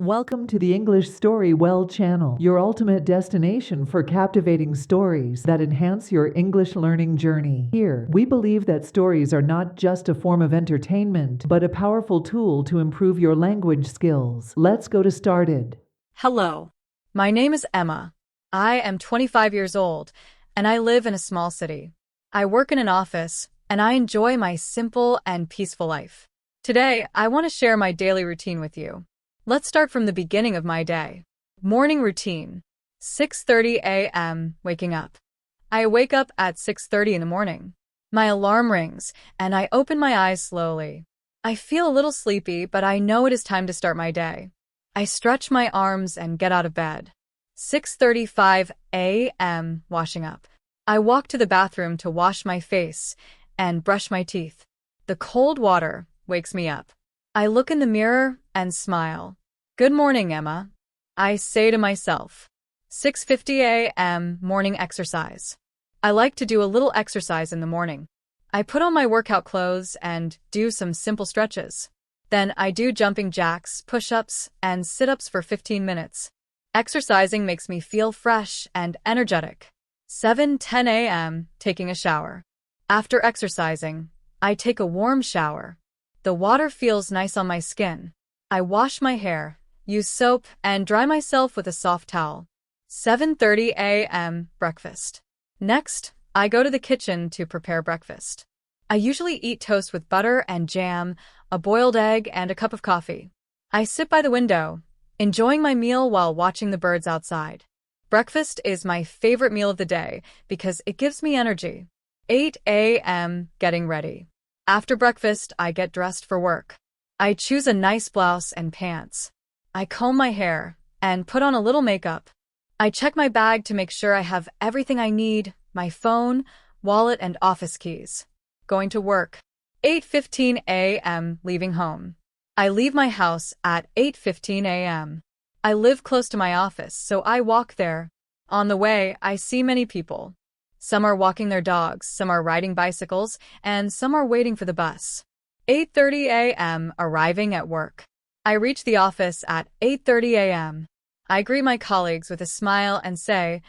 Welcome to the English Story Well channel, your ultimate destination for captivating stories that enhance your English learning journey. Here, we believe that stories are not just a form of entertainment, but a powerful tool to improve your language skills. Let's go to started. Hello, my name is Emma. I am 25 years old, and I live in a small city. I work in an office, and I enjoy my simple and peaceful life. Today, I want to share my daily routine with you. Let's start from the beginning of my day. Morning routine. 6:30 a.m. waking up. I wake up at 6:30 in the morning. My alarm rings, and I open my eyes slowly. I feel a little sleepy, but I know it is time to start my day. I stretch my arms and get out of bed. 6:35 a.m. washing up. I walk to the bathroom to wash my face and brush my teeth. The cold water wakes me up. I look in the mirror and smile. Good morning, Emma, I say to myself. 6:50 a.m. morning exercise. I like to do a little exercise in the morning. I put on my workout clothes and do some simple stretches. Then I do jumping jacks, push-ups, and sit-ups for 15 minutes. Exercising makes me feel fresh and energetic. 7:10 a.m. taking a shower. After exercising, I take a warm shower. The water feels nice on my skin. I wash my hair, use soap, and dry myself with a soft towel. 7:30 a.m. breakfast. Next, I go to the kitchen to prepare breakfast. I usually eat toast with butter and jam, a boiled egg, and a cup of coffee. I sit by the window, enjoying my meal while watching the birds outside. Breakfast is my favorite meal of the day because it gives me energy. 8 a.m. getting ready. After breakfast, I get dressed for work. I choose a nice blouse and pants. I comb my hair and put on a little makeup. I check my bag to make sure I have everything I need, my phone, wallet, and office keys. Going to work. 8:15 a.m. leaving home. I leave my house at 8:15 a.m. I live close to my office, so I walk there. On the way, I see many people. Some are walking their dogs, some are riding bicycles, and some are waiting for the bus. 8:30 a.m. arriving at work. I reach the office at 8:30 a.m. I greet my colleagues with a smile and say,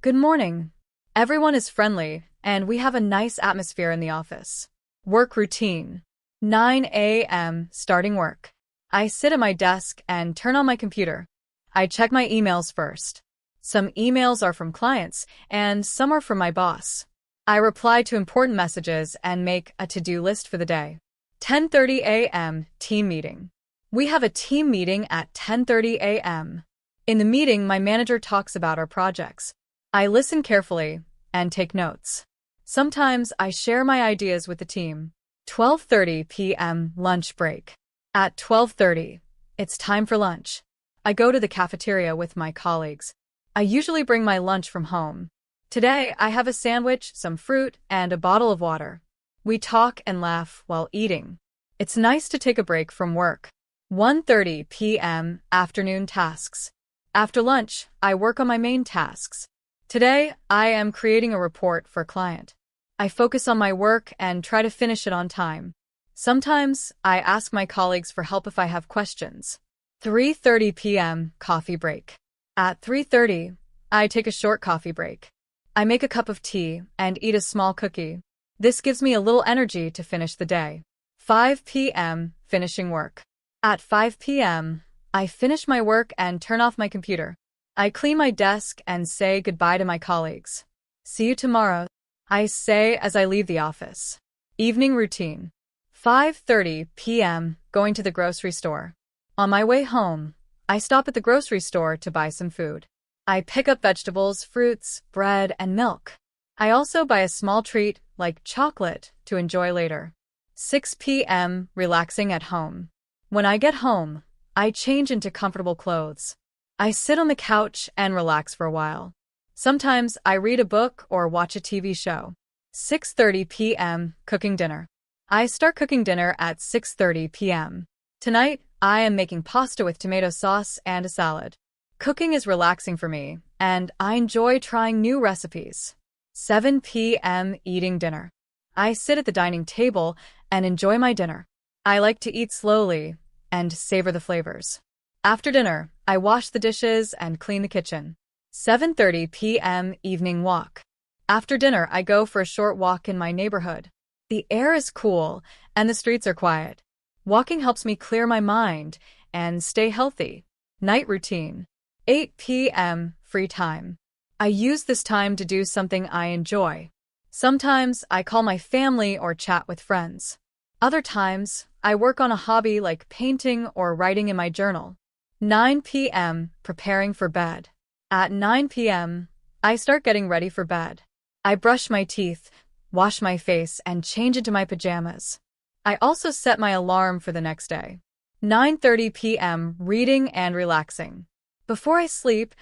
"Good morning." Everyone is friendly, and we have a nice atmosphere in the office. Work routine. 9 a.m. starting work. I sit at my desk and turn on my computer. I check my emails first. Some emails are from clients, and some are from my boss. I reply to important messages and make a to-do list for the day. 10:30 a.m. team meeting. We have a team meeting at 10:30 a.m. In the meeting, my manager talks about our projects. I listen carefully and take notes. Sometimes I share my ideas with the team. 12:30 p.m. lunch break. At 12:30, it's time for lunch. I go to the cafeteria with my colleagues. I usually bring my lunch from home. Today, I have a sandwich, some fruit, and a bottle of water. We talk and laugh while eating. It's nice to take a break from work. 1:30 p.m. afternoon tasks. After lunch, I work on my main tasks. Today, I am creating a report for a client. I focus on my work and try to finish it on time. Sometimes, I ask my colleagues for help if I have questions. 3:30 p.m. coffee break. At 3:30, I take a short coffee break. I make a cup of tea and eat a small cookie. This gives me a little energy to finish the day. 5 p.m. finishing work. At 5 p.m., I finish my work and turn off my computer. I clean my desk and say goodbye to my colleagues. See you tomorrow, I say as I leave the office. Evening routine. 5:30 p.m. going to the grocery store. On my way home, I stop at the grocery store to buy some food. I pick up vegetables, fruits, bread, and milk. I also buy a small treat, like chocolate, to enjoy later. 6 p.m. relaxing at home. When I get home, I change into comfortable clothes. I sit on the couch and relax for a while. Sometimes I read a book or watch a TV show. 6:30 p.m. cooking dinner. I start cooking dinner at 6:30 p.m. Tonight, I am making pasta with tomato sauce and a salad. Cooking is relaxing for me, and I enjoy trying new recipes. 7 p.m. eating dinner. I sit at the dining table and enjoy my dinner. I like to eat slowly and savor the flavors. After dinner, I wash the dishes and clean the kitchen. 7:30 p.m. evening walk. After dinner, I go for a short walk in my neighborhood. The air is cool and the streets are quiet. Walking helps me clear my mind and stay healthy. Night routine. 8 p.m. free time. I use this time to do something I enjoy. Sometimes I call my family or chat with friends. Other times, I work on a hobby like painting or writing in my journal. 9 p.m. preparing for bed. At 9 p.m., I start getting ready for bed. I brush my teeth, wash my face, and change into my pajamas. I also set my alarm for the next day. 9:30 p.m. reading and relaxing. Before I sleep,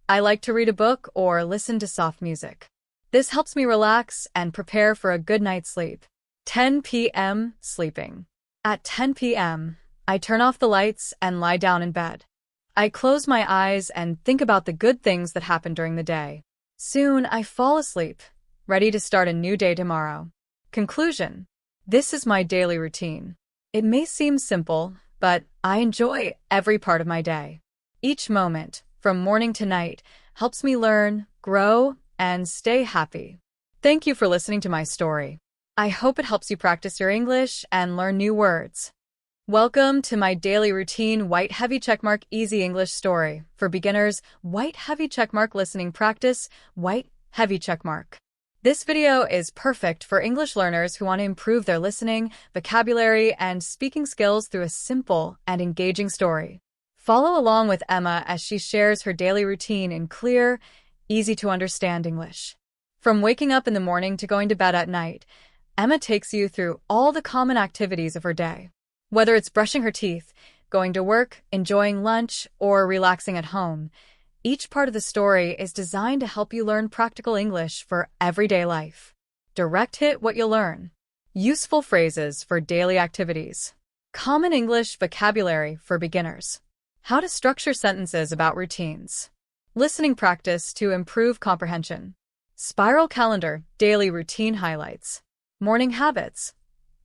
I like to read a book or listen to soft music. This helps me relax and prepare for a good night's sleep. 10 p.m. sleeping. At 10 p.m., I turn off the lights and lie down in bed. I close my eyes and think about the good things that happened during the day. Soon, I fall asleep, ready to start a new day tomorrow. Conclusion. This is my daily routine. It may seem simple, but I enjoy every part of my day. Each moment, from morning to night, helps me learn, grow, and stay happy. Thank you for listening to my story. I hope it helps you practice your English and learn new words. Welcome to my daily routine white heavy checkmark easy English story. For beginners, white heavy checkmark listening practice, white heavy checkmark. This video is perfect for English learners who want to improve their listening, vocabulary, and speaking skills through a simple and engaging story. Follow along with Emma as she shares her daily routine in clear, easy-to-understand English. From waking up in the morning to going to bed at night, Emma takes you through all the common activities of her day. Whether it's brushing her teeth, going to work, enjoying lunch, or relaxing at home, each part of the story is designed to help you learn practical English for everyday life. Direct hit what you'll learn. Useful phrases for daily activities. Common English vocabulary for beginners. How to structure sentences about routines. Listening practice to improve comprehension. Spiral calendar, daily routine highlights. Morning habits.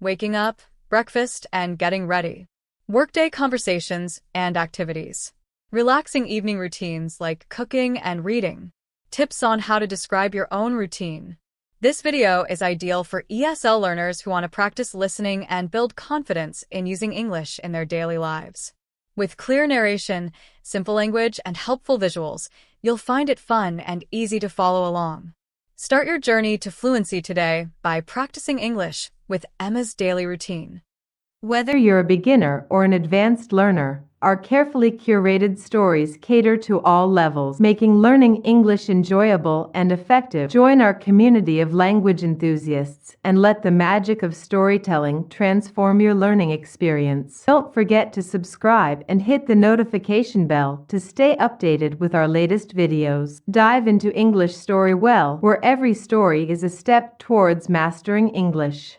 Waking up, breakfast, and getting ready. Workday conversations and activities. Relaxing evening routines like cooking and reading. Tips on how to describe your own routine. This video is ideal for ESL learners who want to practice listening and build confidence in using English in their daily lives. With clear narration, simple language, and helpful visuals, you'll find it fun and easy to follow along. Start your journey to fluency today by practicing English with Emma's daily routine. Whether you're a beginner or an advanced learner, our carefully curated stories cater to all levels, making learning English enjoyable and effective. Join our community of language enthusiasts and let the magic of storytelling transform your learning experience. Don't forget to subscribe and hit the notification bell to stay updated with our latest videos. Dive into English Story Well, where every story is a step towards mastering English.